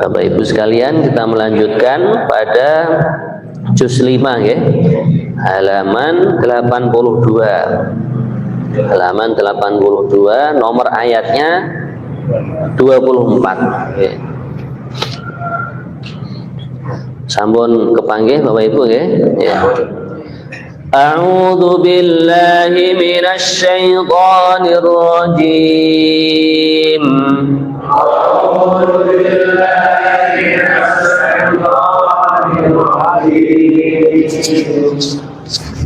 Bapak Ibu sekalian, kita melanjutkan pada juz 5 ya. Halaman 82. Halaman 82, nomor ayatnya 24 ya. Sampun kepanggih Bapak Ibu ya. Ya. A'udzu billahi minasy syaithanir rajim. A'udzu billahi minasy syaithanir rajim.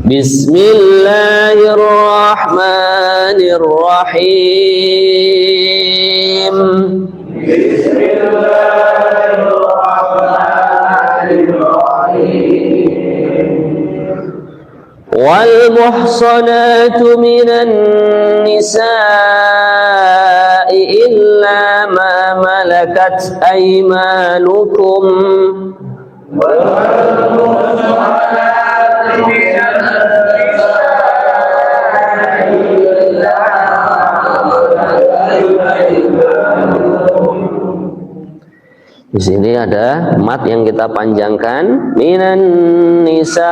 Bismillahirrahmanirrahim. Wal muhsanatu minan nisa'i illa ma malakat aymanukum. Wal muhsanatu minan Di sini ada mat yang kita panjangkan, minan nisa.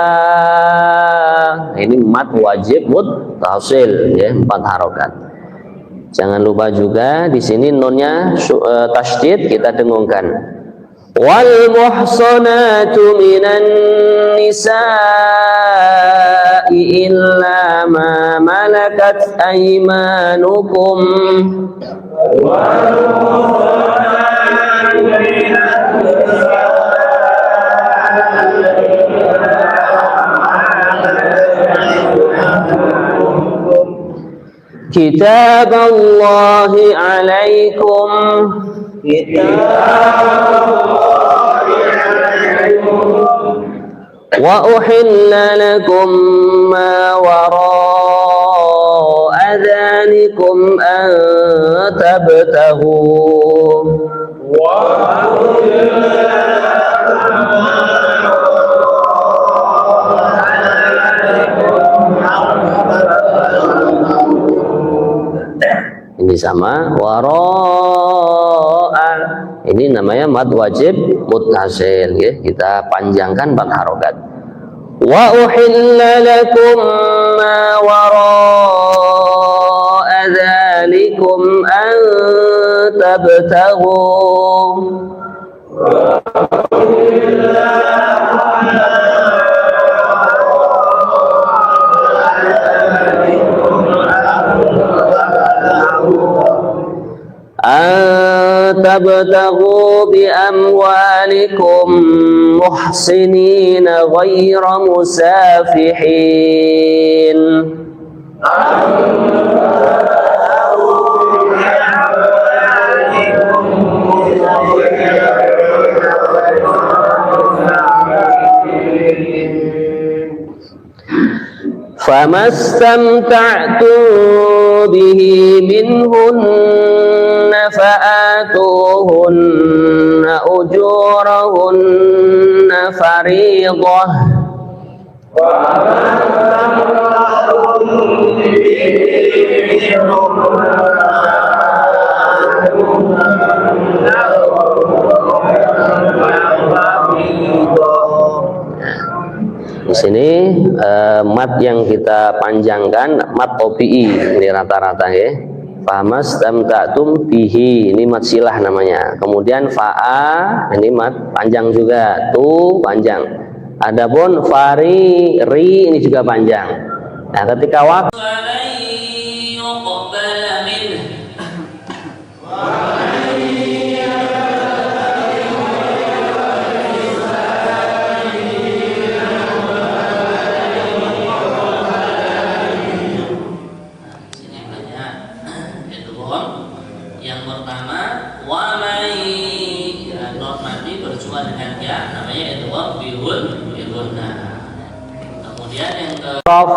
Ini mat wajib muttasil ya, 4 harokat. Jangan lupa juga di sini nunnya tasydid kita dengungkan. Wal muhsanatu minan nisa'i illa ma malakat aymanukum. Wal muhsanatu minan Kitaballahi alaikum. Wa uhilla lakum ma wara'a dhalikum an tabtaghu. Wa uhilla ini sama wara'a, ini namanya mad wajib muttasil ya, kita panjangkan 4 harokat. Wa uhilla lakum ma wara'a dhalikum an tabtaghu. tabtaghu bi amwalikum muhsinina ghaira musafihin. Famastamta'tum bihi minhunna fa'atuhunna ujurahunna fariidah. Di sini mat yang kita panjangkan mat OPI ini rata-rata ya. Famastamta'tum bihi, ini mat silah namanya. Kemudian fa'a ini mat panjang juga, tu panjang. Adapun fari ri ini juga panjang. Nah, ketika waktu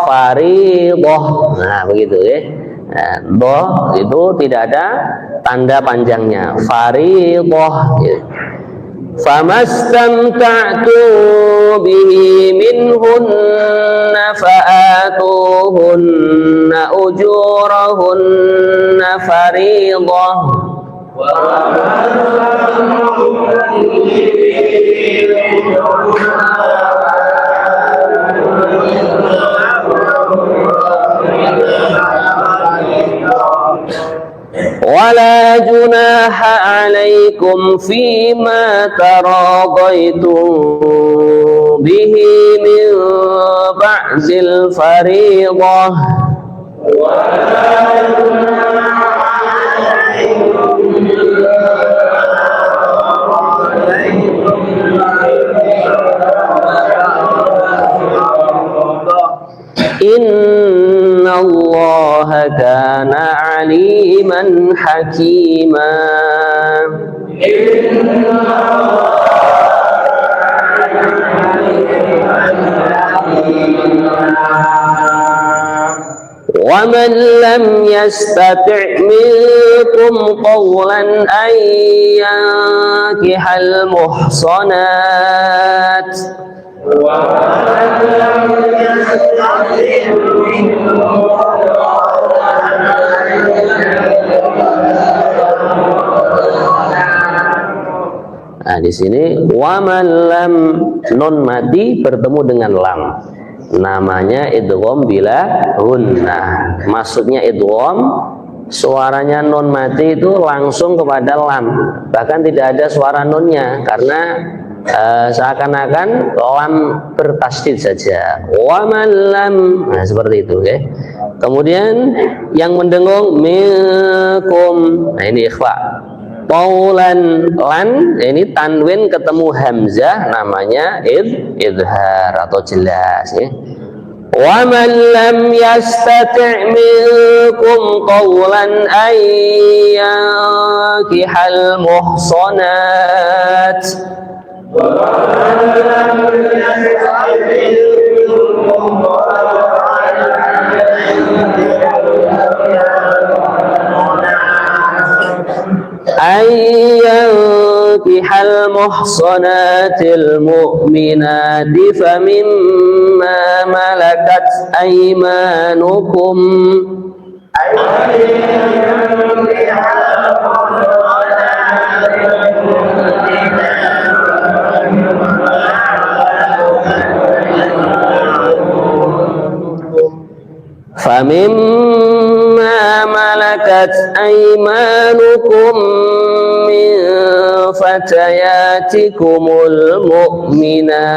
fariidah. Nah, begitu ya. Nah, doh itu tidak ada tanda panjangnya. Fariidah. Ya. Famastamta'tu bihi minhunna fa'atuhunna ujurahunna fariidah. Wala junaha alaikum fima taradaitum bihi min ba'dil fariḍah. Inna Allah kana aliman hakima. Wa man lam yastati' minkum qawlan an yankihal muhsanat Nah, di sini waman lam, non mati bertemu dengan lam, namanya idgham bila hunnah. Maksudnya idgham, suaranya non mati itu langsung kepada lam, bahkan tidak ada suara nunnya, karena seakan-akan lam bertasdid saja. Waman lam, nah seperti itu, okay? Kemudian yang mendengung minkum, nah ini ikhfa. Qaulan lan, ini tanwin ketemu hamzah, namanya idhar atau jelas, ya. Wa man lam yastati' minkum qaulan an yankihal muhsanat ayyakihal muhsanatil mu'minati famimma malakat aymanukum famimma malakat aymanukum min fatayatikumul mu'minat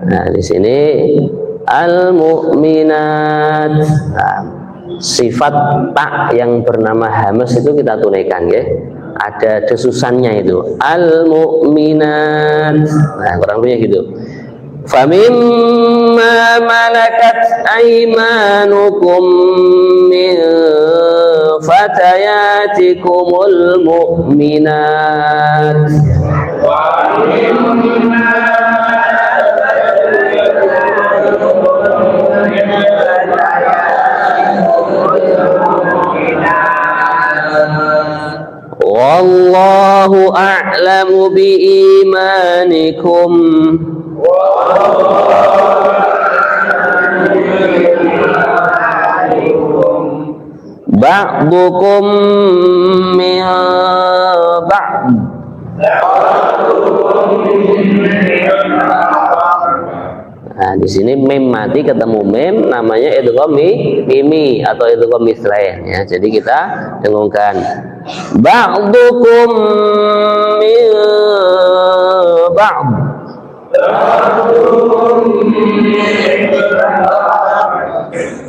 Nah, di sini al-mu'minat. Nah, sifat tak yang bernama hamas itu kita tunaikan, ya. Ada desusannya itu, al-mu'minat. Nah, kurang lebihnya gitu. Famimma malakat aymanukum min fatayatikumul mu'minat wallahu a'lamu biimanikum ba'dukum min ba'd. Nah, di sini mim mati ketemu mim, namanya idgham mimi atau idgham mislain, ya. Jadi kita dengungkan ba'dukum min ba'd.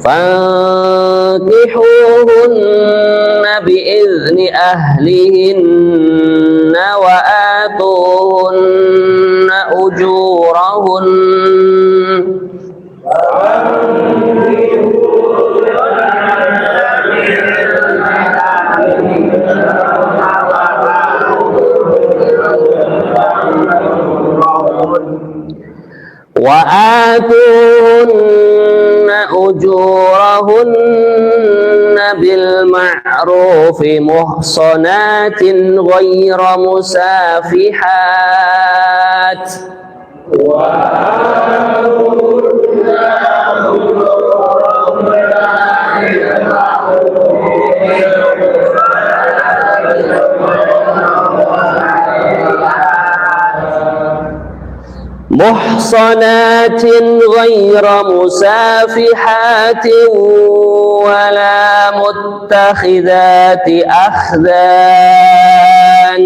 Fankihuhunna bi'izni ahlihinna wa atuhunna ujurahun wa atuhunna ujurahunna bil ma'ruf بالمعروف محصنات غير مسافحات محصنات غير مسافحات ولا متخذات أخدان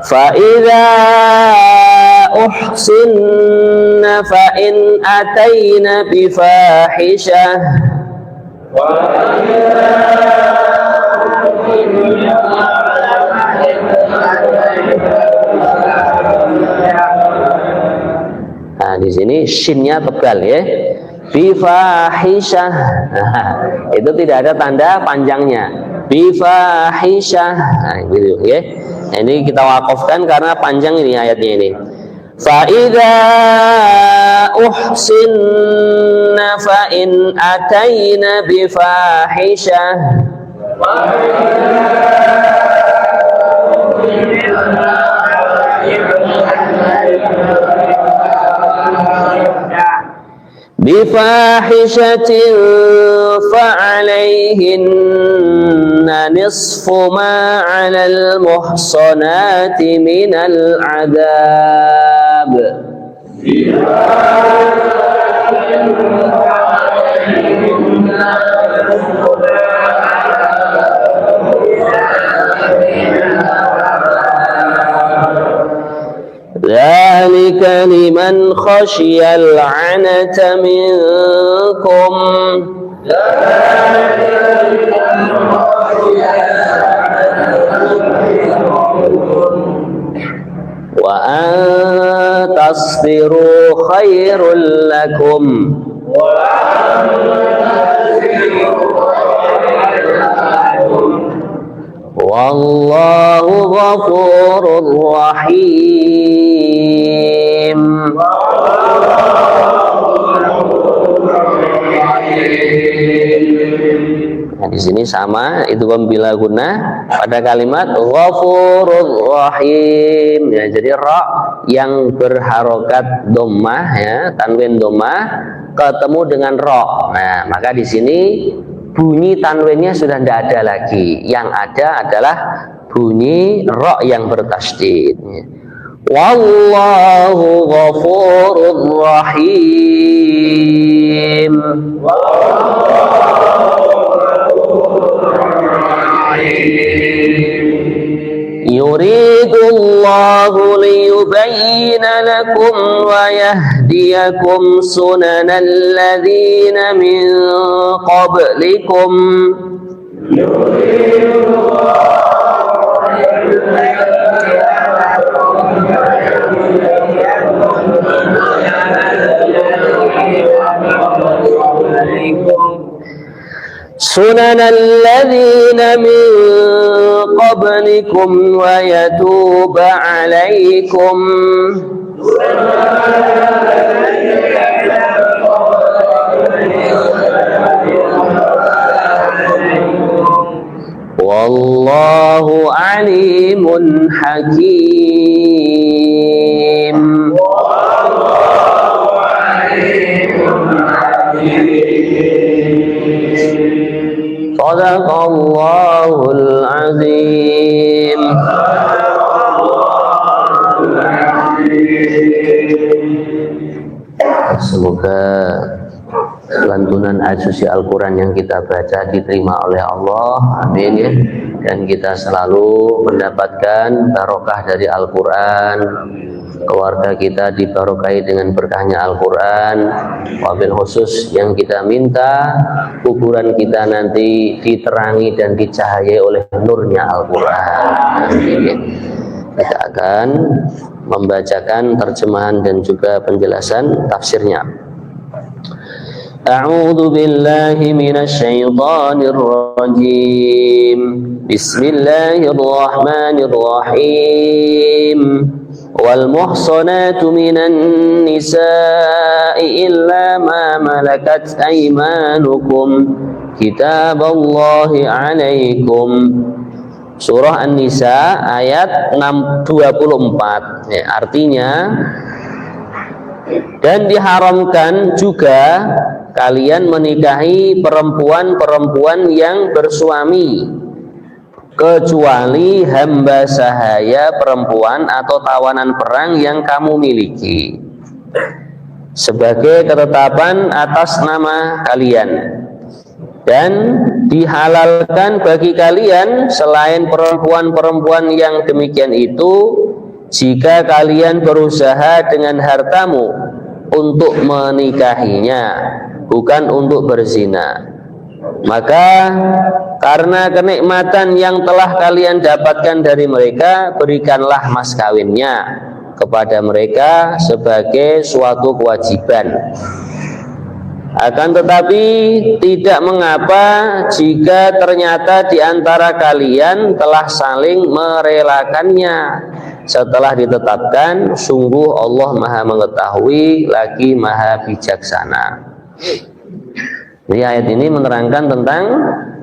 فإذا أحصن فإن أتين بفاحشة nah di sini shinnya tebal ya, bifahisyah. Nah, itu tidak ada tanda panjangnya, bifahisyah. Nah, gitu ya. Nah, ini kita wakafkan karena panjang ini ayatnya ini. فَإِذَا أُحْصِنَّ فَإِنْ أَتَيْنَ بِفَاحِشَةٍ بفاحشة فعليهن نصف ما على المحصنات من العذاب ذلك لمن خشي العنة منكم وأن تصبروا خير لكم والله غفور رحيم. Nah, di sini sama itu bila guna pada kalimat ghafurur rahim ya, jadi ra yang berharokat dhammah ya, tanwin dhammah ketemu dengan ra. Nah, maka di sini bunyi tanwinnya sudah tidak ada lagi, yang ada adalah bunyi ra yang bertasydid. Wallahu ghafurur rahim. Yuridullahu liyubayyina lakum wa yahdiyakum sunanal ladzina min qablikum. سنن الذين من قبلكم ويتوب عليكم والله عليم حكيم. Sadaqallahul azim. Semoga lantunan ayat suci Al-Quran yang kita baca diterima oleh Allah, amin ya. Dan kita selalu mendapatkan barokah dari Al-Quran, keluarga kita dibarokahi dengan berkahnya Al-Quran. Wabil khusus yang kita minta kuburan kita nanti diterangi dan dicahayai oleh nurnya Al-Quran. Kita akan membacakan terjemahan dan juga penjelasan tafsirnya. A'udzu billahi minasy syaithanir rajim. Bismillahirrahmanirrahim. Wal muhsanatu minan nisa'i illa ma malakat aymanukum kitaballahi 'alaikum. Surah An-Nisa ayat 24. Ya, artinya, dan diharamkan juga kalian menikahi perempuan-perempuan yang bersuami kecuali hamba sahaya perempuan atau tawanan perang yang kamu miliki sebagai ketetapan atas nama kalian, dan dihalalkan bagi kalian selain perempuan-perempuan yang demikian itu jika kalian berusaha dengan hartamu untuk menikahinya, bukan untuk berzina. Maka karena kenikmatan yang telah kalian dapatkan dari mereka, berikanlah mas kawinnya kepada mereka sebagai suatu kewajiban. Akan tetapi tidak mengapa jika ternyata di antara kalian telah saling merelakannya setelah ditetapkan. Sungguh Allah Maha Mengetahui lagi Maha Bijaksana. Jadi ayat ini menerangkan tentang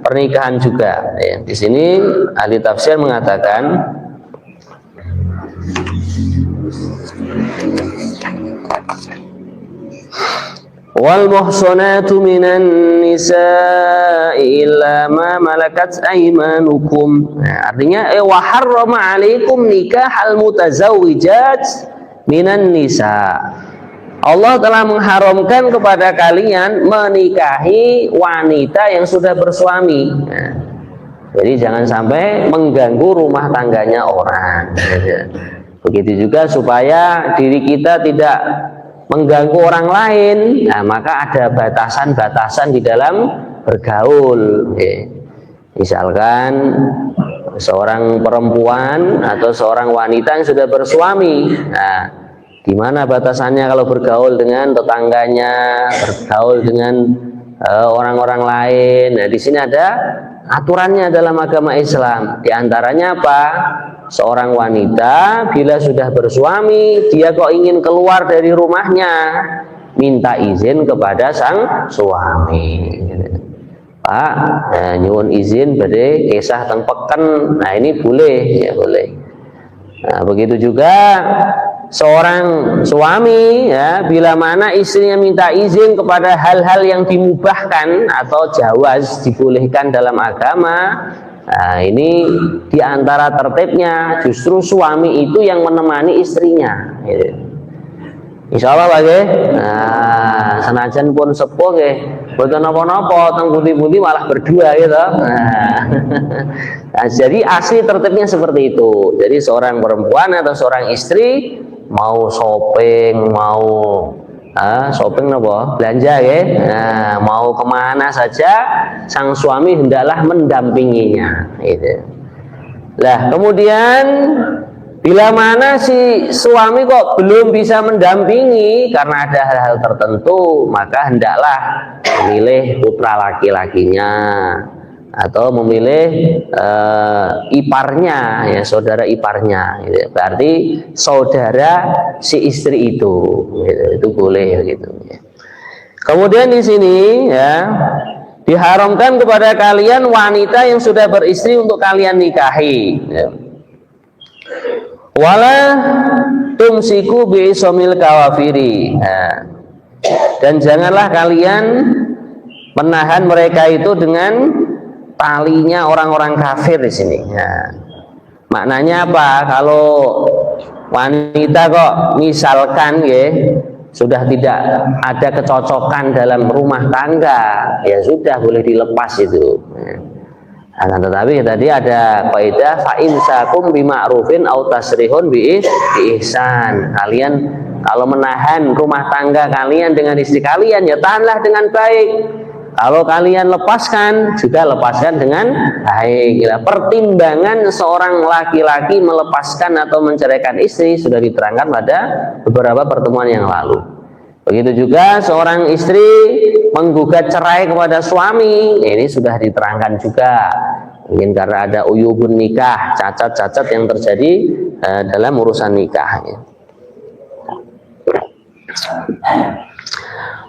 pernikahan juga. Di sini ahli tafsir mengatakan wal muhsanatu minan nisa'i illa ma malakat aymanukum. Artinya wa harrama 'alaikum nikahal mutazawwijat minan nisa. Allah telah mengharamkan kepada kalian menikahi wanita yang sudah bersuami. Jadi jangan sampai mengganggu rumah tangganya orang. Begitu juga supaya diri kita tidak mengganggu orang lain, nah, maka ada batasan-batasan di dalam bergaul. Misalkan seorang perempuan atau seorang wanita yang sudah bersuami, nah, di mana batasannya kalau bergaul dengan tetangganya, bergaul dengan orang-orang lain. Nah, di sini ada aturannya dalam agama Islam. Di antaranya apa? Seorang wanita bila sudah bersuami, dia kok ingin keluar dari rumahnya, minta izin kepada sang suami. Pak, nyuwun izin badhe kisah teng peken. Nah, ini boleh, ya boleh. Nah, begitu juga seorang suami, ya, bila mana istrinya minta izin kepada hal-hal yang dimubahkan atau jawaz, dibolehkan dalam agama. Nah, ini diantara tertibnya justru suami itu yang menemani istrinya. Insya Allah lagi. Nah, senajan pun sepuh nggih, boten napa-napa, teng pundi-pundi malah berdua gitu. Nah, jadi asli tertibnya seperti itu. Jadi seorang perempuan atau seorang istri mau shopping, mau shopping apa? Belanja ya. Nah, mau kemana saja sang suami hendaklah mendampinginya. Gitu. Lah, kemudian bila mana si suami kok belum bisa mendampingi karena ada hal-hal tertentu, maka hendaklah memilih putra laki-lakinya atau memilih iparnya, ya, saudara iparnya. Gitu. Berarti saudara si istri itu, gitu. Itu boleh gitu. Kemudian di sini, ya, diharamkan kepada kalian wanita yang sudah beristri untuk kalian nikahi. Ya. Wala tumsiku bi'isomil kawafiri. Nah, dan janganlah kalian menahan mereka itu dengan talinya orang-orang kafir di sini. Nah, maknanya apa? Kalau wanita kok misalkan ya sudah tidak ada kecocokan dalam rumah tangga, ya sudah boleh dilepas itu. Akan tetapi tadi ada kaidah fa imsakum bima'rufin au tasrihun bi ihsan. Kalian kalau menahan rumah tangga kalian dengan istri kalian, ya tahanlah dengan baik. Kalau kalian lepaskan, juga lepaskan dengan baik. Pertimbangan seorang laki-laki melepaskan atau menceraikan istri sudah diterangkan pada beberapa pertemuan yang lalu. Begitu juga seorang istri menggugat cerai kepada suami, ini sudah diterangkan juga. Mungkin karena ada uyubun nikah, cacat-cacat yang terjadi dalam urusan nikahnya.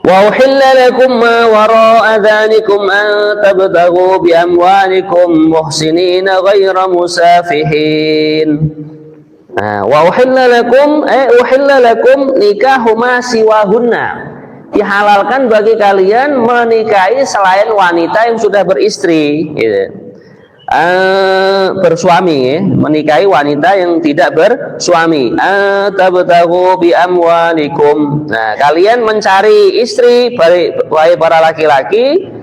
Wa uhilla lakum ma wara'a dzalikum an tabtaghu bi amwalikum muhsinina ghaira musafihin. Wa uhilla lakum nikahu ma siwahunna. Dihalalkan bagi kalian menikahi selain wanita yang sudah beristri, gitu. Bersuami, menikahi wanita yang tidak bersuami. Tabtaghu bi amwalikum. Nah, kalian mencari istri baik para laki-laki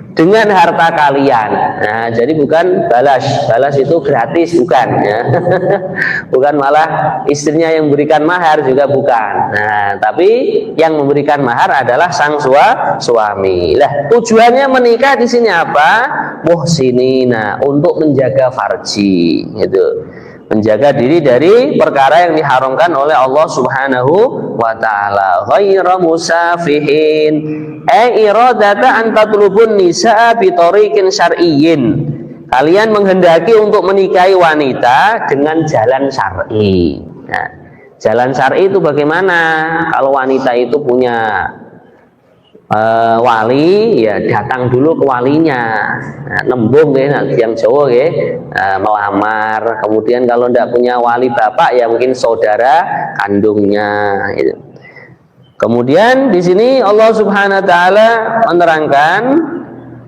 dengan harta kalian. Nah, jadi bukan balas itu gratis, bukan ya. Bukan malah istrinya yang memberikan mahar, juga bukan. Nah, tapi yang memberikan mahar adalah sang suami. Lah, tujuannya menikah di sini apa? Muhsinina, untuk menjaga farji, gitu. Menjaga diri dari perkara yang diharamkan oleh Allah Subhanahu wa ta'ala. Ghaira musafihin, iradata an tatlubun nisaa bi tariqin syar'iyyin. Kalian menghendaki untuk menikahi wanita dengan jalan syar'i. Nah, jalan syar'i itu bagaimana? Kalau wanita itu punya wali, ya datang dulu ke walinya, nembung ya, yang Jawa ya, melamar. Kemudian kalau tidak punya wali bapak, ya mungkin saudara kandungnya. Gitu. Kemudian di sini Allah Subhanahu Wa Taala menerangkan,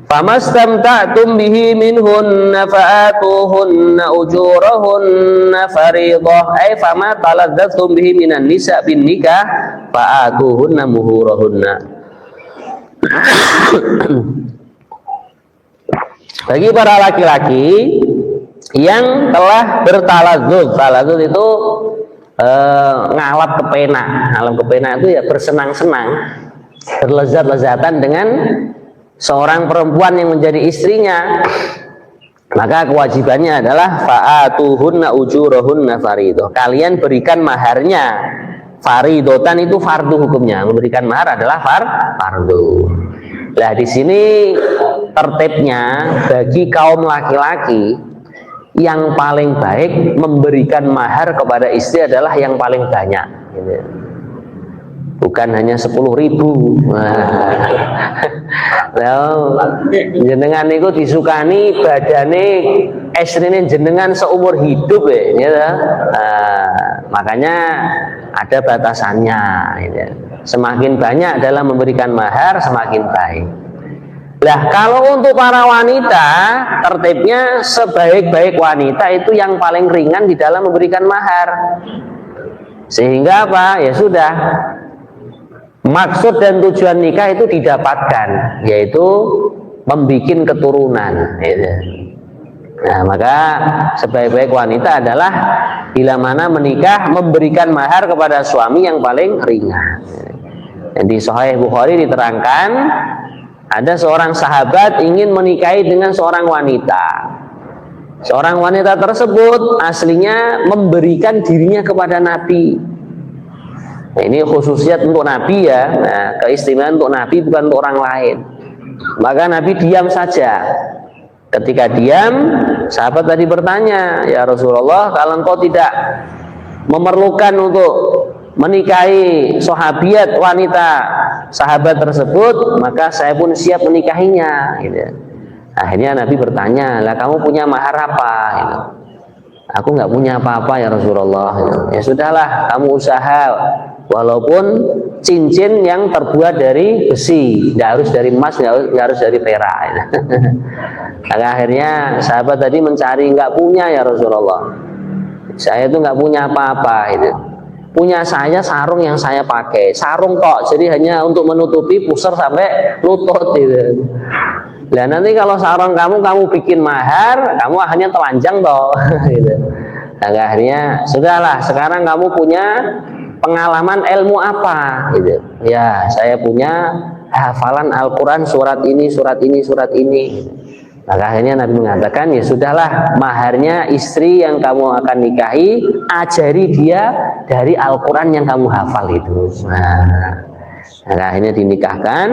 famastamta'tum bihi minhunna fa'atuhunna ujurahunna fariidah, ay fama taladztum bihi minan nisa bin nikah fa'atuhunna muhurahunna. Bagi para laki-laki yang telah bertaladzuz, taladzuz itu ngalap kepena. Ngalap kepena itu ya bersenang-senang, berlezat-lezatan dengan seorang perempuan yang menjadi istrinya. Maka kewajibannya adalah fa'atuhunna ujurahunna fariidah. Kalian berikan maharnya. Faridotan itu fardu hukumnya. Memberikan mahar adalah fardu. Nah, di sini tertibnya bagi kaum laki-laki yang paling baik memberikan mahar kepada istri adalah yang paling banyak, gitu. Bukan hanya 10.000. Jenengan itu disukani badane istrine jenengan seumur hidup ya, gitu. Makanya ada batasannya, gitu. Semakin banyak dalam memberikan mahar semakin baik. Lah, kalau untuk para wanita, tertibnya sebaik-baik wanita itu yang paling ringan di dalam memberikan mahar. Sehingga apa? Ya sudah, maksud dan tujuan nikah itu didapatkan, yaitu membikin keturunan, gitu. Nah, maka sebaik-baik wanita adalah bila mana menikah memberikan mahar kepada suami yang paling ringan. Di Sahih Bukhari diterangkan, ada seorang sahabat ingin menikahi dengan seorang wanita. Seorang wanita tersebut aslinya memberikan dirinya kepada Nabi. Nah, ini khususiat untuk Nabi ya. Nah, keistimewaan untuk Nabi, bukan untuk orang lain. Maka Nabi diam saja. Ketika diam, sahabat tadi bertanya, ya Rasulullah, kalau engkau tidak memerlukan untuk menikahi sahabiat wanita sahabat tersebut, maka saya pun siap menikahinya, gitu. Akhirnya Nabi bertanya, lah kamu punya mahar apa? Gitu. Aku nggak punya apa-apa ya Rasulullah. Gitu. Ya sudahlah, kamu usaha, walaupun cincin yang terbuat dari besi, nggak harus dari emas, nggak harus dari perak. Gitu. Maka akhirnya sahabat tadi mencari, nggak punya ya Rasulullah. Saya itu nggak punya apa-apa. Gitu. Punya saya sarung yang saya pakai, sarung kok, jadi hanya untuk menutupi pusar sampai lutut. Gitu. Nah, nanti kalau sarung kamu bikin mahar, kamu akhirnya telanjang toh. Gitu. Nah, akhirnya sudahlah, sekarang kamu punya pengalaman ilmu apa? Gitu. Ya, saya punya hafalan Al-Quran surat ini, surat ini, surat ini. Maka akhirnya Nabi mengatakan, ya sudahlah, maharnya istri yang kamu akan nikahi, ajari dia dari Al-Quran yang kamu hafal itu. Nah, Nah, akhirnya dinikahkan.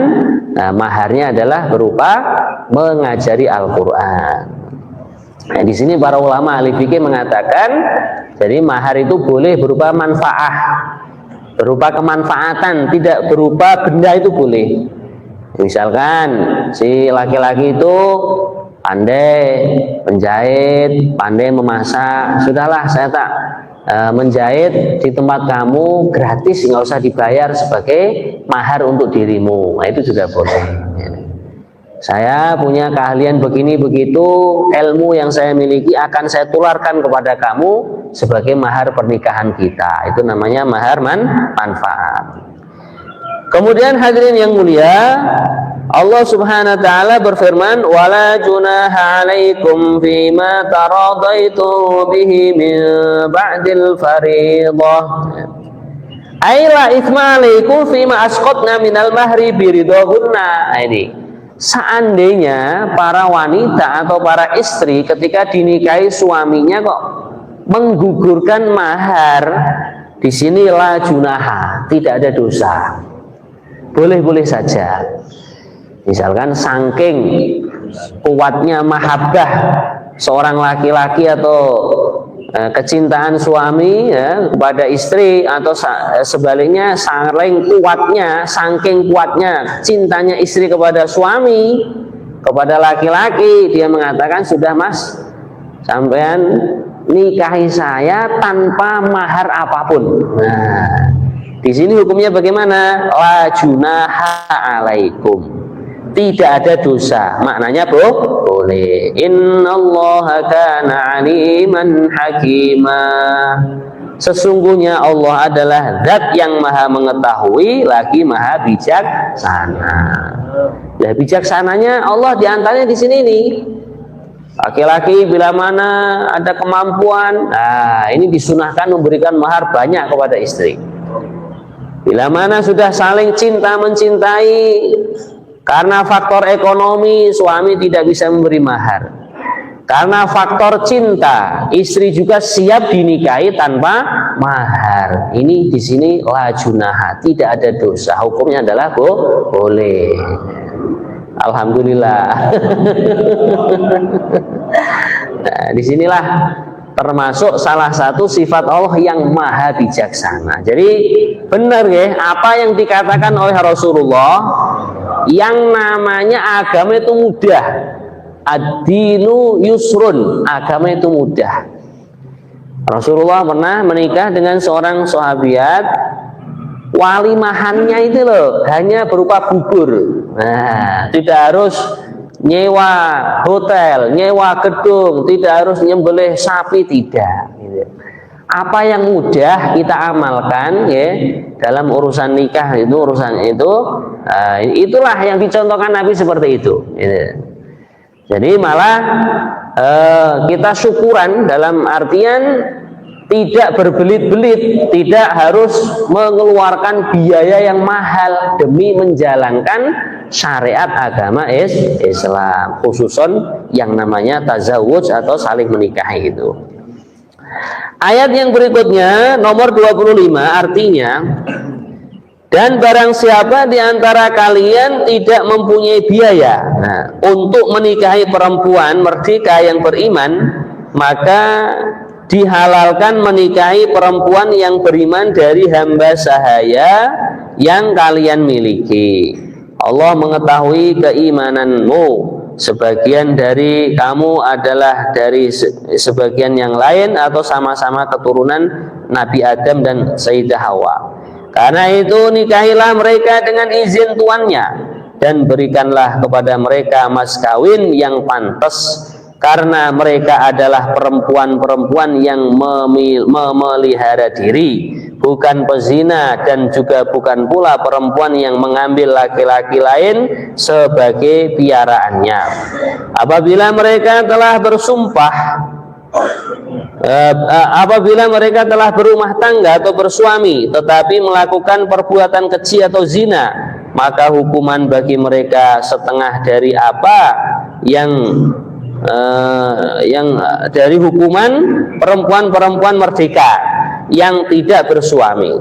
Nah, maharnya adalah berupa mengajari Al-Quran. Nah, di sini para ulama ahli fikih mengatakan, jadi mahar itu boleh berupa manfaat, berupa kemanfaatan, tidak berupa benda itu boleh. Misalkan si laki-laki itu pandai menjahit, pandai memasak, sudahlah saya tak menjahit di tempat kamu gratis, nggak usah dibayar sebagai mahar untuk dirimu. Nah, itu juga boleh. Saya punya keahlian begini begitu, ilmu yang saya miliki akan saya tularkan kepada kamu sebagai mahar pernikahan kita. Itu namanya mahar manfaat. Kemudian hadirin yang mulia, Allah Subhanahu wa taala berfirman, "Wala junaha 'alaikum fima taradaitu bihi min ba'dil fariidhah." Ai la itsma 'alaikum fima asqatna minal mahri biridahunna. Ini seandainya para wanita atau para istri ketika dinikahi suaminya kok menggugurkan mahar, di sini la junaha, tidak ada dosa. Boleh-boleh saja. Misalkan saking kuatnya mahabbah seorang laki-laki atau kecintaan suami ya, kepada istri, atau sebaliknya saking kuatnya cintanya istri kepada suami, kepada laki-laki, dia mengatakan, sudah mas, sampean nikahi saya tanpa mahar apapun. Nah, di sini hukumnya bagaimana? La junaha 'alaikum, tidak ada dosa. Maknanya boleh. Innallaha kana 'aliman hakima. Sesungguhnya Allah adalah zat yang maha mengetahui lagi maha bijaksana. Nah, bijaksananya Allah diantaranya di sini nih. Laki-laki bila mana ada kemampuan, nah ini disunahkan memberikan mahar banyak kepada istri. Bila mana sudah saling cinta mencintai, karena faktor ekonomi suami tidak bisa memberi mahar, karena faktor cinta istri juga siap dinikahi tanpa mahar. Ini di sini la junaha, tidak ada dosa. Hukumnya adalah boleh. Alhamdulillah. Nah, disinilah termasuk salah satu sifat Allah yang maha bijaksana. Jadi benar ya apa yang dikatakan oleh Rasulullah, yang namanya agama itu mudah. Ad-dinu yusrun, agama itu mudah. Rasulullah pernah menikah dengan seorang sahabiat, walimahannya itu loh hanya berupa bubur. Nah, tidak harus nyewa hotel, nyewa gedung, tidak harus nyembelih sapi, tidak. Apa yang mudah kita amalkan ya dalam urusan nikah itu, itulah yang dicontohkan Nabi seperti itu. Jadi malah kita syukuran dalam artian tidak berbelit-belit, tidak harus mengeluarkan biaya yang mahal demi menjalankan syariat agama Islam, khususon yang namanya tazawuj atau saling menikahi itu. Ayat yang berikutnya nomor 25 artinya, dan barang siapa di antara kalian tidak mempunyai biaya untuk menikahi perempuan merdeka yang beriman, maka dihalalkan menikahi perempuan yang beriman dari hamba sahaya yang kalian miliki. Allah mengetahui keimananmu. Sebagian dari kamu adalah dari sebagian yang lain atau sama-sama keturunan Nabi Adam dan Sayyidah Hawa. Karena itu nikahilah mereka dengan izin tuannya dan berikanlah kepada mereka mas kawin yang pantas, karena mereka adalah perempuan-perempuan yang memelihara diri, bukan pezina, dan juga bukan pula perempuan yang mengambil laki-laki lain sebagai piaraannya. Apabila mereka telah bersumpah, apabila mereka telah berumah tangga atau bersuami tetapi melakukan perbuatan keji atau zina, maka hukuman bagi mereka setengah dari apa yang dari hukuman perempuan-perempuan merdeka yang tidak bersuami.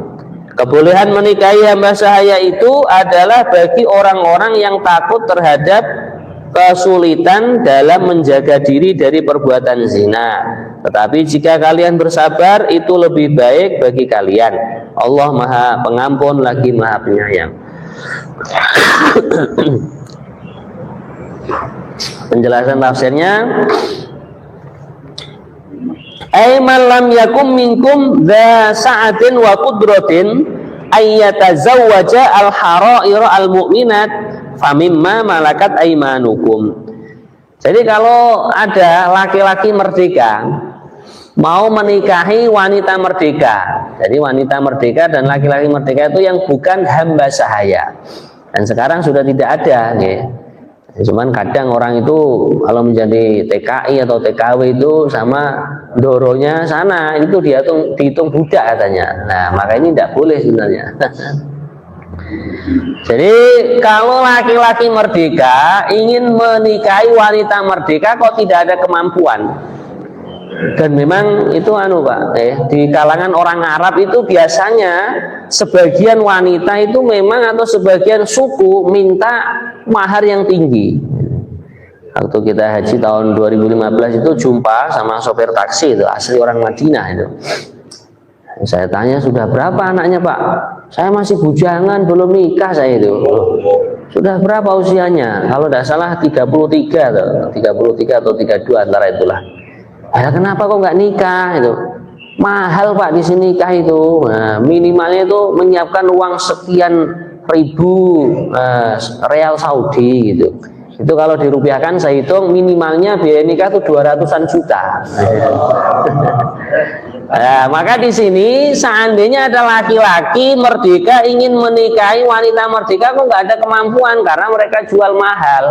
Kebolehan menikahi hamba sahaya itu adalah bagi orang-orang yang takut terhadap kesulitan dalam menjaga diri dari perbuatan zina. Tetapi jika kalian bersabar, itu lebih baik bagi kalian. Allah Maha Pengampun lagi Maha Penyayang. Penjelasan tafsirnya, aiman lam yakum minkum dza sa'atin wa qudratin ayyatazawwaja al-hara'ir al-mu'minat famimma malakat aimanukum. Jadi kalau ada laki-laki merdeka mau menikahi wanita merdeka, jadi wanita merdeka dan laki-laki merdeka itu yang bukan hamba sahaya, dan sekarang sudah tidak ada nih. Cuman kadang orang itu kalau menjadi TKI atau TKW itu sama doronya sana itu dihitung budak katanya. Nah maka ini tidak boleh sebenarnya. Jadi kalau laki-laki merdeka ingin menikahi wanita merdeka kok tidak ada kemampuan, dan memang itu Pak, di kalangan orang Arab itu biasanya sebagian wanita itu memang atau sebagian suku minta mahar yang tinggi. Waktu kita haji tahun 2015 itu jumpa sama sopir taksi itu asli orang Madinah itu. Saya tanya, sudah berapa anaknya Pak? Saya masih bujangan, belum nikah saya itu. Sudah berapa usianya? Kalau tidak salah 33 atau 32 antara itulah. Ya kenapa kok nggak nikah itu? Mahal Pak di sini nikah itu. Nah, minimalnya itu menyiapkan uang sekian ribu real Saudi gitu. Itu kalau dirupiahkan saya hitung minimalnya biaya nikah itu 200-an juta. Nah, maka di sini seandainya ada laki-laki merdeka ingin menikahi wanita merdeka kok nggak ada kemampuan karena mereka jual mahal,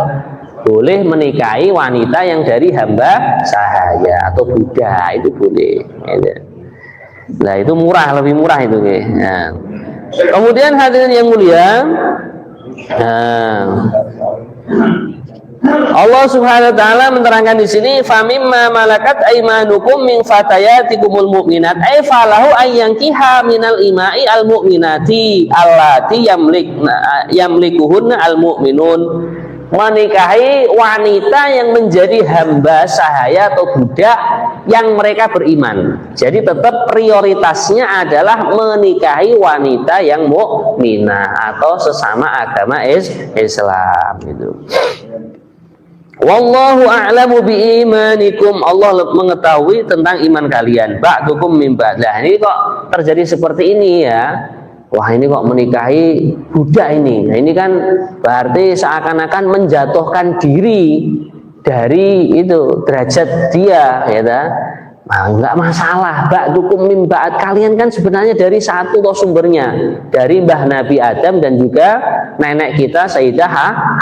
boleh menikahi wanita yang dari hamba sahaya atau budak, itu boleh. Nah itu murah, lebih murah itu. Nah. Kemudian hadirin yang mulia, Allah Subhanahu wa taala menerangkan di sini, famimma malakat aimanukum min fatayatikumul mu'minat ay falahu ayyankiha minal ima'i al mu'minati allati yamlikuhunna al mu'minun. Menikahi wanita yang menjadi hamba sahaya atau budak yang mereka beriman. Jadi tetap prioritasnya adalah menikahi wanita yang mukminah atau sesama agama Islam itu. Wallahu a'lamu biimanikum. Allah mengetahui tentang iman kalian. Ba'dukum min ba'd. Nah, ini kok terjadi seperti ini ya. Wah, ini kok menikahi budak ini. Nah, ini kan berarti seakan-akan menjatuhkan diri dari itu derajat dia, ya ta? Nah, enggak masalah. Ba'dukum min ba'd. Kalian kan sebenarnya dari satu toh sumbernya, dari mbah Nabi Adam dan juga nenek kita Sayyidah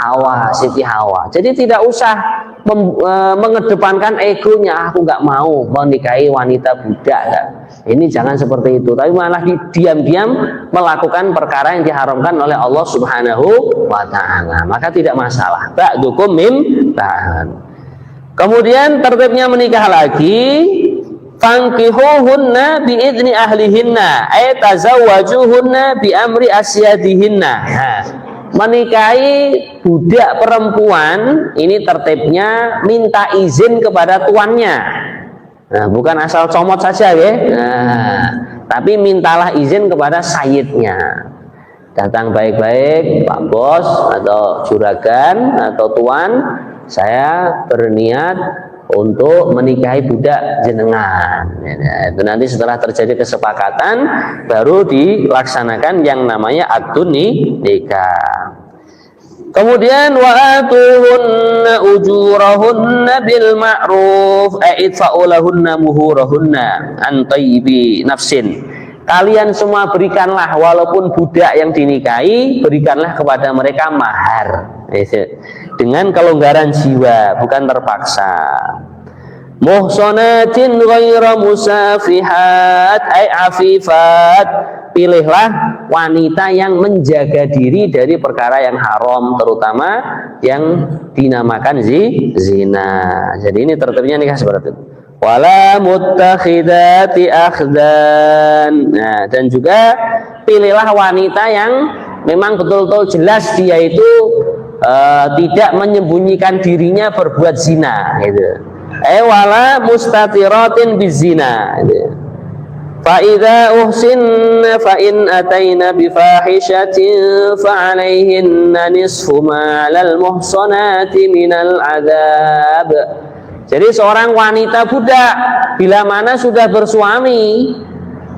Hawa, Siti Hawa. Jadi tidak usah mengedepankan egonya, aku nggak mau menikahi wanita budak. Kan? Ini jangan seperti itu, tapi malah diam-diam melakukan perkara yang diharamkan oleh Allah Subhanahu wa ta'ala. Maka tidak masalah. Ba'dukum min ba'd. Kemudian tertibnya menikah lagi, fankihuhunna biidni ahlihinna ay tazawwajuhunna bi amri asyadihinna. Menikahi budak perempuan ini tertibnya minta izin kepada tuannya. Nah, bukan asal comot saja ya. Nah, tapi mintalah izin kepada sayyidnya. Datang baik-baik, Pak Bos atau juragan atau tuan, saya berniat untuk menikahi budak jenengan. Itu nanti setelah terjadi kesepakatan baru dilaksanakan yang namanya akdun nikah. Kemudian wa atuhunna ujurahunna bil ma'ruf idfa'u lahunna muhurahunna an thayyibi nafsin. Kalian semua berikanlah, walaupun budak yang dinikahi, berikanlah kepada mereka mahar dengan kelonggaran jiwa, bukan terpaksa. Muhsanatin ghaira musafihat ay afifat. Pilihlah wanita yang menjaga diri dari perkara yang haram, terutama yang dinamakan zina. Jadi ini tertibnya nikah seperti itu. Wala muttakhidati akhdan. Nah, dan juga pilihlah wanita yang memang betul-betul jelas dia itu tidak menyembunyikan dirinya berbuat zina gitu. Wala mustatiratin bizina gitu. Fa idza uhsinna fa in ataina bi fahishatin fa 'alaihinna nisfu ma 'alal muhsanati minal 'adzab. Jadi seorang wanita budak bila mana sudah bersuami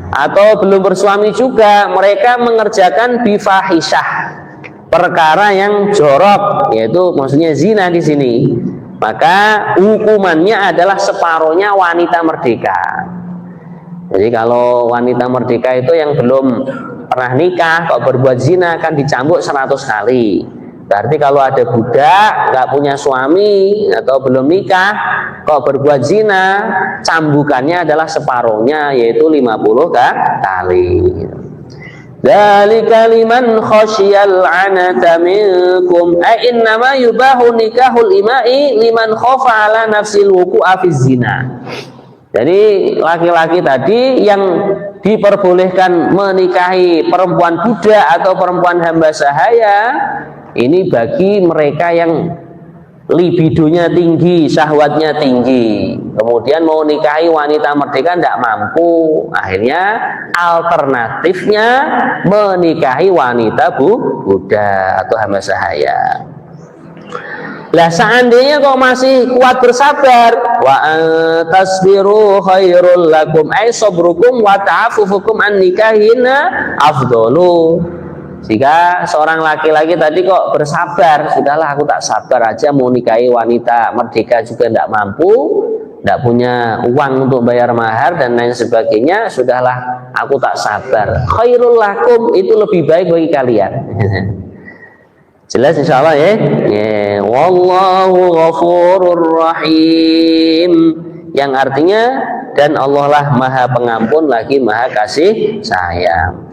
atau belum bersuami juga, mereka mengerjakan bifahisyah, perkara yang jorok, yaitu maksudnya zina di sini, maka hukumannya adalah separuhnya wanita merdeka. Jadi kalau wanita merdeka itu yang belum pernah nikah, kalau berbuat zina akan dicambuk 100 kali. Berarti kalau ada budak nggak punya suami atau belum nikah, kalau berbuat zina, cambukannya adalah separuhnya, yaitu 50 kali. Dzalika liman khasyal 'anata minkum. Innama yubahu nikahul ima'i liman khafa 'ala nafsil wuqu'a fi zina. Jadi laki-laki tadi yang diperbolehkan menikahi perempuan budak atau perempuan hamba sahaya, ini bagi mereka yang libidonya tinggi, syahwatnya tinggi, kemudian mau nikahi wanita merdeka tidak mampu, akhirnya alternatifnya menikahi wanita budak atau hamba sahaya. Lah seandainya kok masih kuat bersabar, wa tasbiru khairul lakum, ay sabrukum wa ta'afufukum an nikahina afdalu. Jika seorang laki-laki tadi kok bersabar, sudahlah aku tak sabar aja mau nikahi wanita merdeka juga tidak mampu, tidak punya uang untuk bayar mahar dan lain sebagainya, sudahlah aku tak sabar. Khairul lakum, itu lebih baik bagi kalian. Jelas insyaallah ya. Wallahu ghafurur rahim, yang artinya dan Allah lah Maha Pengampun lagi Maha Kasih Sayang.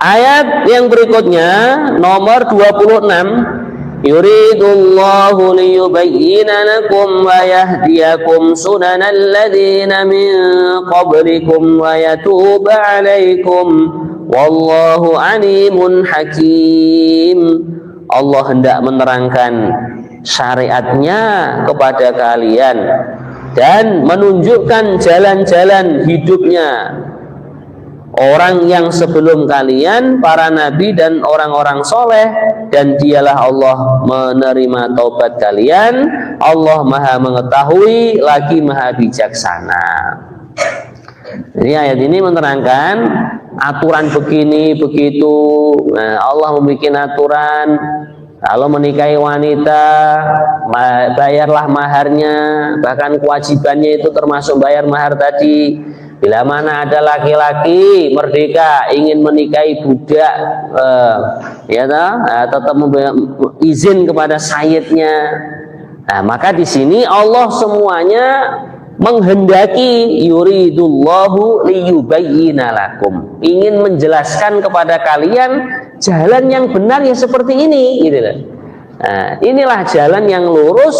Ayat yang berikutnya nomor 26, yuridullahu liyubayyina lakum wa yahdiyakum sunanal ladzina min qablikum wa yatuba 'alaikum wallahu 'alimun hakim. Allah hendak menerangkan syariatnya kepada kalian dan menunjukkan jalan-jalan hidupnya orang yang sebelum kalian, para nabi dan orang-orang soleh, dan dialah Allah menerima taubat kalian. Allah Maha mengetahui lagi Maha bijaksana. Jadi ayat ini menerangkan aturan begini begitu. Nah, Allah membuat aturan, kalau menikahi wanita bayarlah maharnya, bahkan kewajibannya itu termasuk bayar mahar tadi. Bila mana ada laki-laki merdeka ingin menikahi budak, tetap izin kepada sayyidnya. Nah, maka di sini Allah semuanya menghendaki, yuridullahu liyubayyina lakum, ingin menjelaskan kepada kalian jalan yang benar ya seperti ini, gitu. Nah, inilah jalan yang lurus,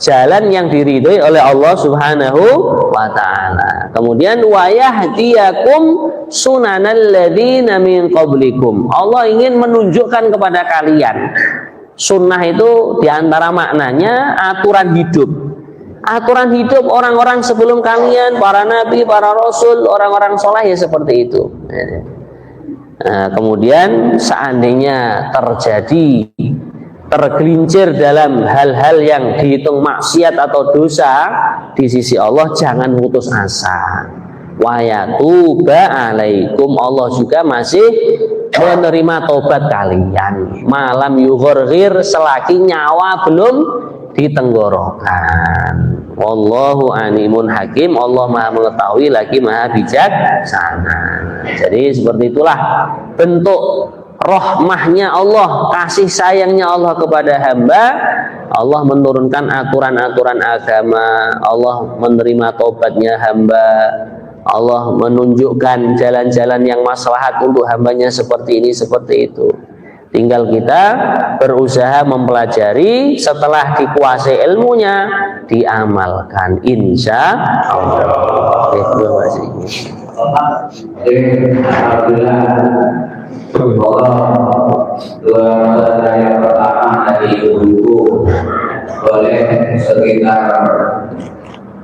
jalan yang diridhoi oleh Allah Subhanahu wa ta'ala. Kemudian wa yahdiyakum sunanal ladzina min qablikum. Allah ingin menunjukkan kepada kalian. Sunnah itu diantara maknanya aturan hidup. Aturan hidup orang-orang sebelum kalian, para nabi, para rasul, orang-orang soleh ya seperti itu. Nah, kemudian seandainya tergelincir dalam hal-hal yang dihitung maksiat atau dosa di sisi Allah, jangan putus asa. Wa yatuba 'alaikum, Allah juga masih menerima tobat kalian. Malam yughrir, selagi nyawa belum ditenggorokan. Wallahu alimun hakim, Allah Maha mengetahui lagi Maha bijaksana. Jadi seperti itulah bentuk rahmahnya Allah, kasih sayangnya Allah kepada hamba. Allah menurunkan aturan-aturan agama, Allah menerima taubatnya hamba, Allah menunjukkan jalan-jalan yang maslahat untuk hambanya seperti ini, seperti itu. Tinggal kita berusaha mempelajari, setelah dikuasai ilmunya diamalkan, insya Allah. Terima kasih. Dua saudara yang pertama dari ibu boleh sekitar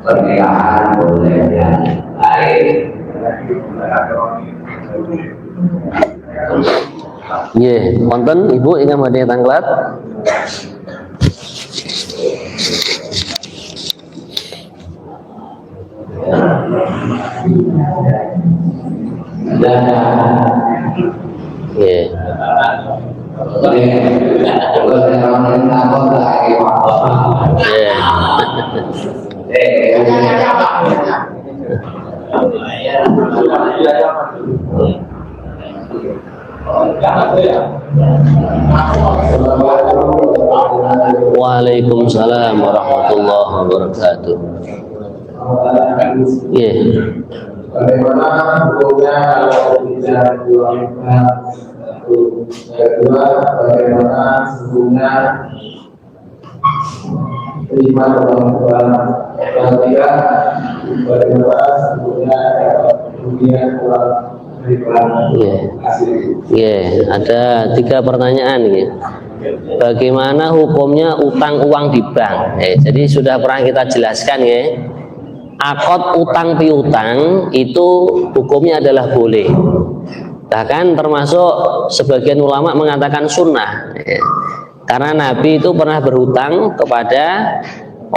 pernikahan, boleh yang lain. Wonten ibu ingkang badhe tanglet. Waalaikumsalam warahmatullahi wabarakatuh. Bagaimana hukumnya kalau bicara dua kedua, bagaimana hukumnya terima orang tua yang tiga, bagaimana hukumnya kemudian uang ada 3 pertanyaan ya. Bagaimana hukumnya utang uang di bank? Jadi sudah pernah kita jelaskan ya. Akad utang piutang itu hukumnya adalah boleh. Bahkan termasuk sebagian ulama mengatakan sunnah ya. Karena Nabi itu pernah berhutang kepada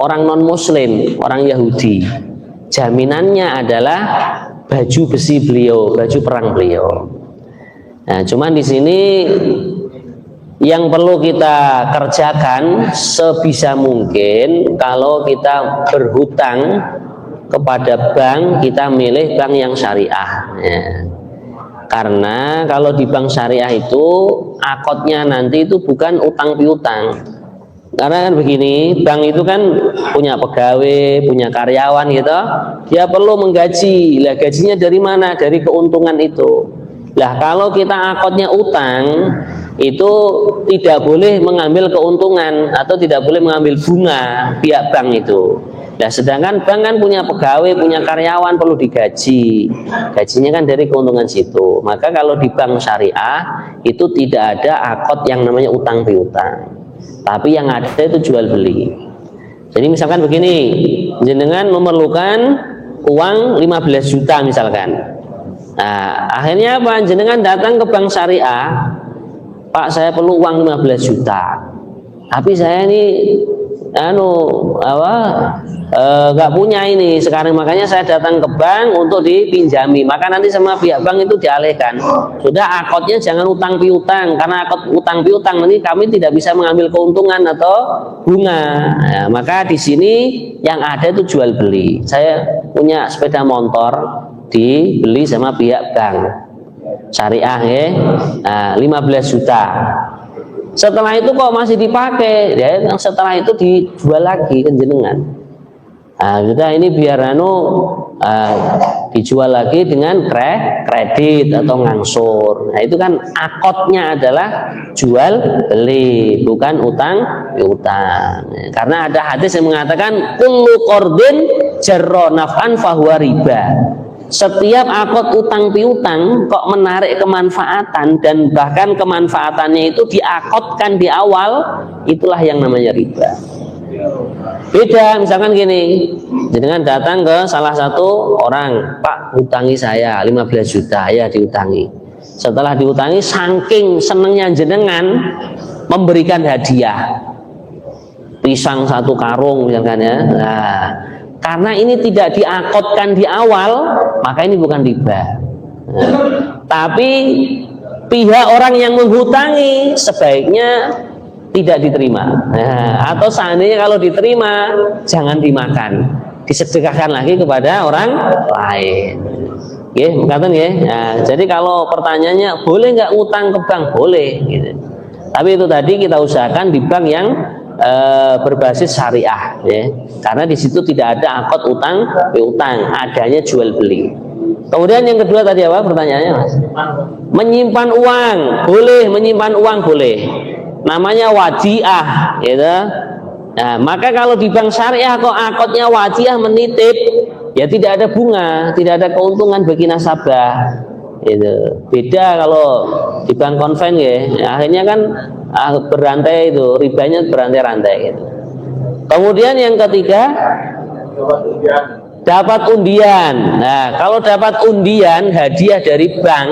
orang non muslim, orang Yahudi. Jaminannya adalah baju besi beliau, baju perang beliau. Nah, cuman di sini yang perlu kita kerjakan sebisa mungkin kalau kita berhutang kepada bank, kita milih bank yang syariah ya. Karena kalau di bank syariah itu akadnya nanti itu bukan utang piutang. Karena kan begini, bank itu kan punya pegawai, punya karyawan gitu, dia perlu menggaji. Lah gajinya dari mana? Dari keuntungan itu. Lah kalau kita akadnya utang, itu tidak boleh mengambil keuntungan atau tidak boleh mengambil bunga pihak bank itu. Nah, sedangkan bank kan punya pegawai, punya karyawan, perlu digaji. Gajinya kan dari keuntungan situ. Maka kalau di bank syariah itu tidak ada akad yang namanya utang piutang. Tapi yang ada itu jual beli. Jadi misalkan begini, jenengan memerlukan uang 15 juta misalkan. Nah, akhirnya apa? Jenengan datang ke bank syariah, Pak, saya perlu uang 15 juta. Tapi saya ini nggak punya ini sekarang, makanya saya datang ke bank untuk dipinjami. Maka nanti sama pihak bank itu dialihkan. Sudah akadnya jangan utang piutang, karena akad utang piutang nanti kami tidak bisa mengambil keuntungan atau bunga. Ya, maka di sini yang ada itu jual beli. Saya punya sepeda motor dibeli sama pihak bank syariah ya, 15 juta. Setelah itu kok masih dipakai, ya, setelah itu dijual lagi ke jenengan. Nah, kita ini biar dijual lagi dengan kredit atau ngangsur. Nah, itu kan akadnya adalah jual beli, bukan utang piutang. Karena ada hadis yang mengatakan kullu qardin jarra naf'an fahuwa riba. Setiap akad utang piutang kok menarik kemanfaatan dan bahkan kemanfaatannya itu diakadkan di awal, itulah yang namanya riba. Beda misalkan gini, jenengan datang ke salah satu orang, Pak, hutangi saya 15 juta, ya diutangi. Setelah diutangi, saking senengnya jenengan memberikan hadiah pisang 1 karung misalkan ya. Nah, karena ini tidak diakadkan di awal, maka ini bukan riba. Nah, tapi pihak orang yang menghutangi sebaiknya tidak diterima. Nah, atau seandainya kalau diterima, jangan dimakan, disedekahkan lagi kepada orang lain. Berkata ya. Nah, jadi kalau pertanyaannya boleh nggak utang ke bank? Boleh. Gitu. Tapi itu tadi kita usahakan di bank yang berbasis syariah, ya. Karena di situ tidak ada akad utang piutang, adanya jual beli. Kemudian yang kedua tadi apa pertanyaannya, Mas? Menyimpan uang boleh, menyimpan uang boleh. Namanya wadiah, gitu. Nah, maka kalau di bank syariah kok akadnya wadiah menitip, ya tidak ada bunga, tidak ada keuntungan bagi nasabah. Itu beda kalau di bank konven ya. Akhirnya kan berantai itu, ribanya berantai-rantai gitu. Kemudian yang ketiga, dapat undian. Nah, kalau dapat undian hadiah dari bank,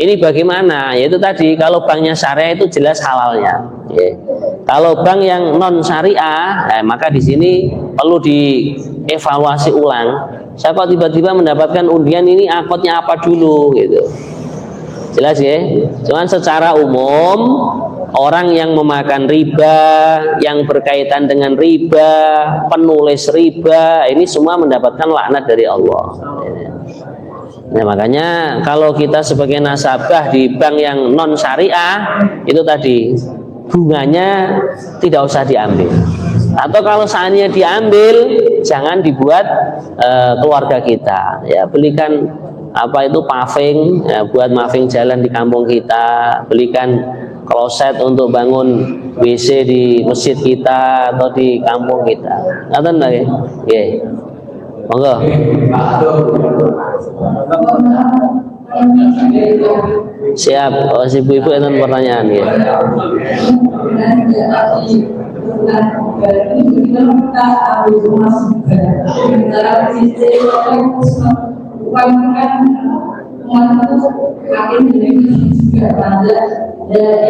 ini bagaimana? Yaitu tadi, kalau banknya syariah itu jelas halalnya. Ya. Kalau bank yang non syariah, maka di sini perlu dievaluasi ulang. Saya kok tiba-tiba mendapatkan undian ini akotnya apa dulu gitu. Jelas ya. Cuman secara umum orang yang memakan riba, yang berkaitan dengan riba, penulis riba, ini semua mendapatkan laknat dari Allah. Nah, makanya kalau kita sebagai nasabah di bank yang non syariah, itu tadi bunganya tidak usah diambil. Atau kalau seandainya diambil, jangan dibuat keluarga kita. Ya, belikan apa itu paving, ya, buat paving jalan di kampung kita, belikan kloset untuk bangun WC di masjid kita atau di kampung kita. Ngaten ta nggih? Nggih. Monggo. Siap. Oh, ibu-ibu enten pertanyaan ya.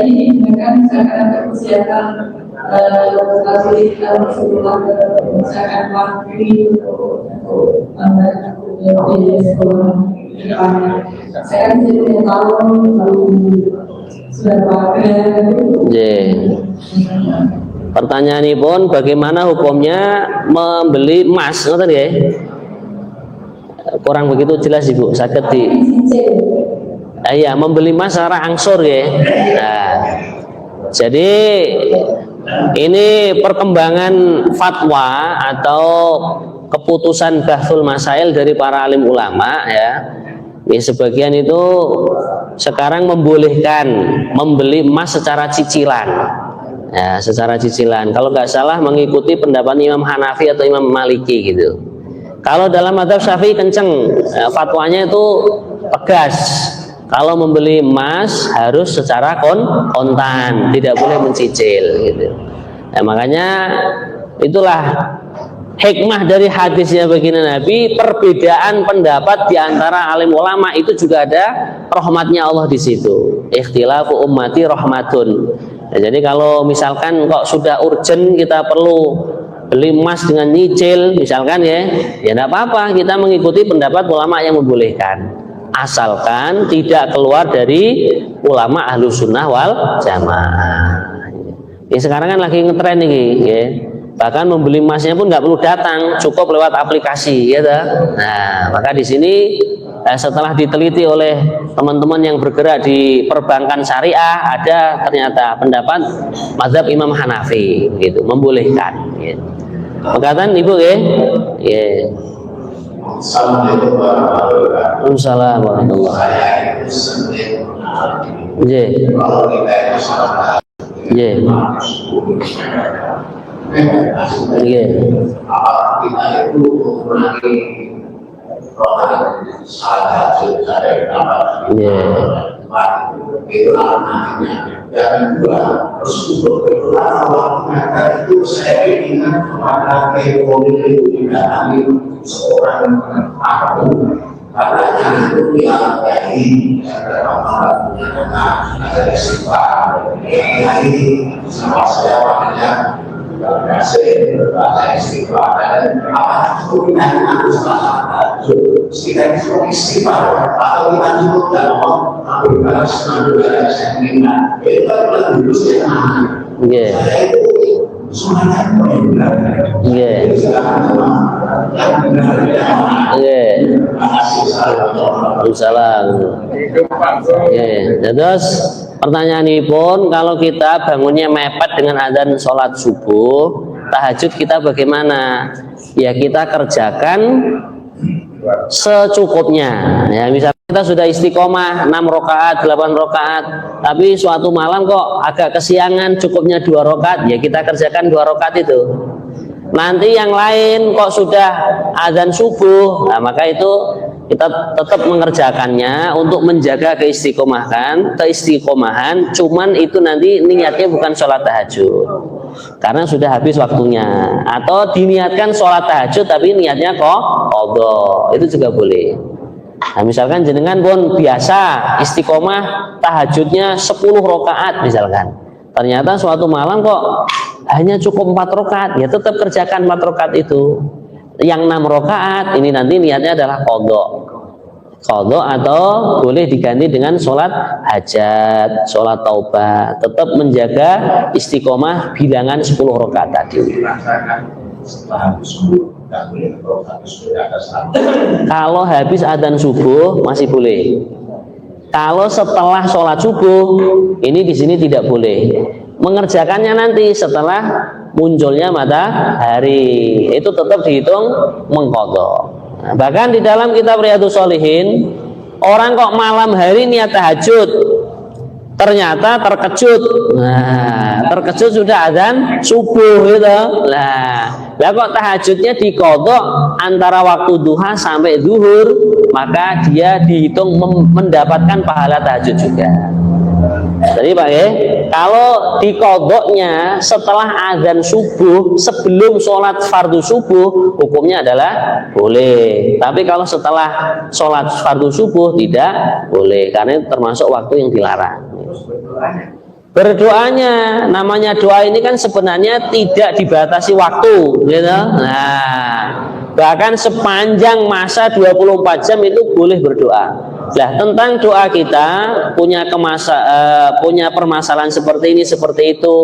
ini digunakan misalkan untuk persiapan fasilitas sekolah, misalkan waktu sekolah. Saya kan tidak tahu sudah pakai. Pertanyaan ini pun, bagaimana hukumnya membeli emas? Ngerti ya? Kurang begitu jelas ibu. Sakit di. Iya, membeli emas secara angsur ya. Nah, jadi ini perkembangan fatwa atau keputusan bahsul masail dari para alim ulama ya. Ini sebagian itu sekarang membolehkan membeli emas secara cicilan. Ya, secara cicilan. Kalau nggak salah mengikuti pendapat Imam Hanafi atau Imam Maliki gitu. Kalau dalam mazhab Syafi'i kenceng, fatwanya itu tegas. Kalau membeli emas harus secara kontan, tidak boleh mencicil gitu. Nah, makanya itulah hikmah dari hadisnya baginda Nabi, perbedaan pendapat di antara alim ulama itu juga ada rahmatnya Allah di situ. Ikhtilafu ummati rahmatun. Nah, jadi kalau misalkan kok sudah urgent kita perlu beli emas dengan nyicil misalkan ya tidak apa-apa, kita mengikuti pendapat ulama yang membolehkan. Asalkan tidak keluar dari ulama ahlu sunnah wal jamaah. Ini sekarang kan lagi ngetren nih, ya. Bahkan membeli emasnya pun nggak perlu datang, cukup lewat aplikasi, ya. Nah, maka di sini setelah diteliti oleh teman-teman yang bergerak di perbankan syariah, ada ternyata pendapat mazhab Imam Hanafi, gitu, membolehkan. Gitu. Perkataan ibu, ya. Yeah. Assalamualaikum warahmatullahi wabarakatuh. Waalaikumsalam. Saya itu sendiri. Kalau kita itu sama. Apakah kita itu mengurangi rohani salah dari apa? Itu namanya. Dan kedua, Rasulullah itu saya ingat kepada ekonomi itu tidak lagi seorang apapun. Karena itu yang dari ada sifat yang sama saya makanya berhasil berbagai sifat dan apa itu kita harus kita itu istighfar atau kita cukup dalam aku harus mengambil seniman itu adalah dulu saya Terus pertanyaan ini pun, kalau kita bangunnya mepet dengan adzan sholat subuh, tahajud kita bagaimana? Ya kita kerjakan secukupnya. Ya misalnya kita sudah istiqomah 6 rakaat, 8 rakaat, tapi suatu malam kok agak kesiangan, cukupnya 2 rakaat, ya kita kerjakan 2 rakaat itu. Nanti yang lain kok sudah azan subuh, nah maka itu kita tetap mengerjakannya untuk menjaga keistiqomahan, cuman itu nanti niatnya bukan sholat tahajud karena sudah habis waktunya, atau diniatkan sholat tahajud tapi niatnya kok qadha, itu juga boleh. Nah, misalkan jenengan pun biasa istiqomah tahajudnya 10 rakaat misalkan, ternyata suatu malam kok hanya cukup 4 rakaat, ya tetap kerjakan 4 rakaat itu. Yang 6 rakaat ini nanti niatnya adalah qadha atau boleh diganti dengan sholat hajat, sholat taubah, tetap menjaga istiqomah bilangan 10 rakaat tadi. Kalau habis adzan subuh masih boleh. Kalau setelah sholat subuh ini di sini tidak boleh. Mengerjakannya nanti setelah munculnya matahari, itu tetap dihitung mengqadha. Nah, bahkan di dalam kitab Riyadhus Shalihin, orang kok malam hari niat tahajud ternyata terkejut. Nah, terkejut sudah adzan subuh gitu. Lah kok tahajudnya diqadha antara waktu duha sampai zuhur, maka dia dihitung mendapatkan pahala tahajud juga. Jadi Pak ya, kalau diqadhanya setelah azan subuh sebelum sholat fardu subuh, hukumnya adalah boleh. Tapi kalau setelah sholat fardu subuh tidak boleh, karena itu termasuk waktu yang dilarang. Berdoanya, namanya doa ini kan sebenarnya tidak dibatasi waktu, gitu. Nah, bahkan sepanjang masa 24 jam itu boleh berdoa. Nah, tentang doa kita punya permasalahan seperti ini seperti itu.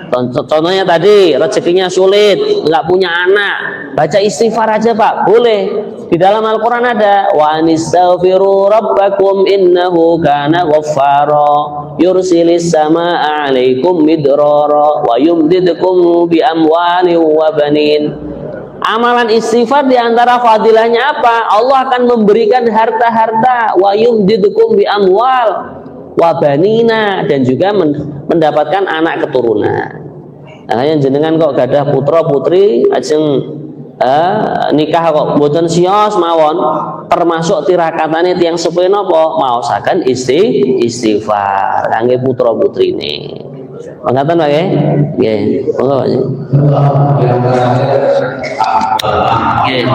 Contohnya tadi rezekinya sulit, nggak punya anak, baca istighfar aja Pak, boleh. Di dalam Al-Quran ada wa anistaghfiru rabbakum innahu kana ghaffara yursilis samaa'a 'alaikum midrara wa yumdidkum bi amwalin wa banin. Amalan istighfar diantara fadilahnya apa? Allah akan memberikan harta-harta, wa yumdidkum bi amwal wa banina, dan juga mendapatkan anak keturunan. Nah, yang jenengan kok gadah putra putri ajeng nikah kok mboten siyos mawon, termasuk tirakatane tiyang sepuh napa maosaken istighfar kangge putra putrine. Mangkaten Pak nggih. Nggih. Monggo Pak. Nggih.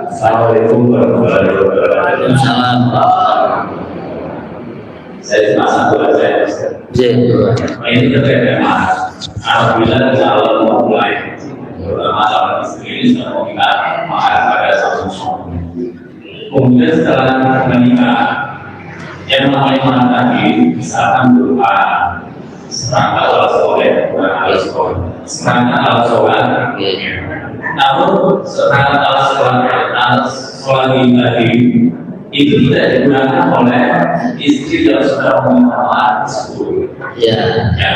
Assalamualaikum warahmatullahi wabarakatuh. Saya cuma satu aja. Ini terkait dengan apabila calon memulai masalah istri ini sudah menikah pada satu suami. Kemudian setelah menikah, yang namanya tadi misalkan berupa serangka ala soleh, serangka ala sholat. Namun serangka ala sholat ini tadi itu tidak digunakan oleh istri yang sudah mengenal tersebut. Ya,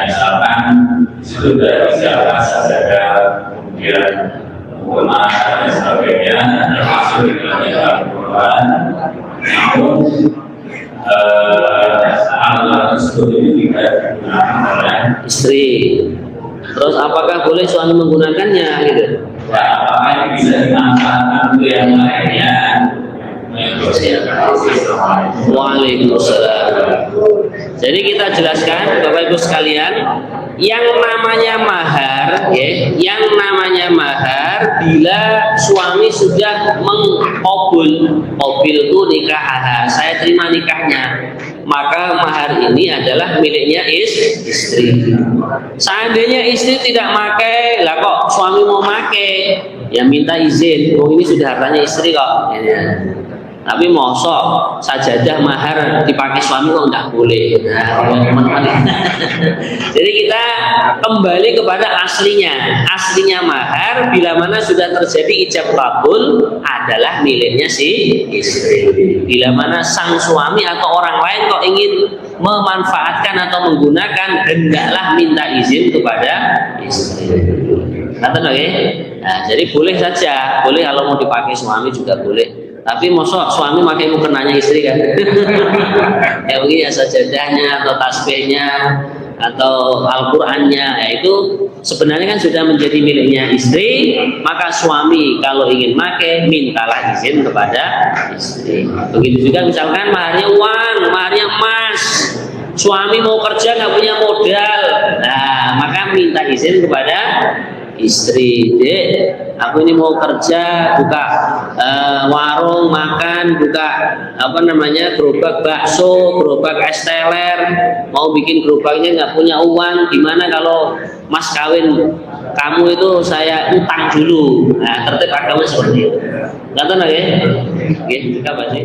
misalkan itu sudah disiapkan saja, kemudian rumah dan sebagainya, termasuk di dalam Al-Quran. Namun alat tersebut ini tidak digunakan oleh istri. Terus apakah boleh suami menggunakannya gitu? Ya, apakah ini bisa dimanfaatkan untuk yang lainnya? Waalaikumsalam. Jadi kita jelaskan Bapak Ibu sekalian, yang namanya mahar, ya, yang namanya mahar bila suami sudah mengqabul itu nikah, saya terima nikahnya, maka mahar ini adalah miliknya istri. Seandainya istri tidak pakai, lah kok suami mau pakai, ya minta izin. Oh, ini sudah hartanya istri kok. Ya. Tapi mosok sajadah mahar dipakai suami kok nggak boleh. Nah, teman-teman. Jadi kita kembali kepada aslinya. Aslinya mahar bila mana sudah terjadi ijab kabul adalah miliknya si istri. Bila mana sang suami atau orang lain kok ingin memanfaatkan atau menggunakan, hendaklah minta izin kepada istri. Kata nah, jadi boleh saja, boleh kalau mau dipakai suami juga boleh. Tapi mosok suami pakai mukenanya istri kan? Ya begini ya sajadahnya atau tasbihnya atau Al-Qur'annya, ya itu sebenarnya kan sudah menjadi miliknya istri, maka suami kalau ingin pakai mintalah izin kepada istri. Begitu juga misalkan maharnya uang, maharnya emas, suami mau kerja nggak punya modal, nah maka minta izin kepada istri. Dek, aku ini mau kerja, buka warung makan, buka gerobak bakso, gerobak es teler, mau bikin gerobaknya nggak punya uang, gimana kalau mas kawin kamu itu saya utang dulu. Nah, tertib agama seperti itu. Nggak tahu ya? Oke, apa sih?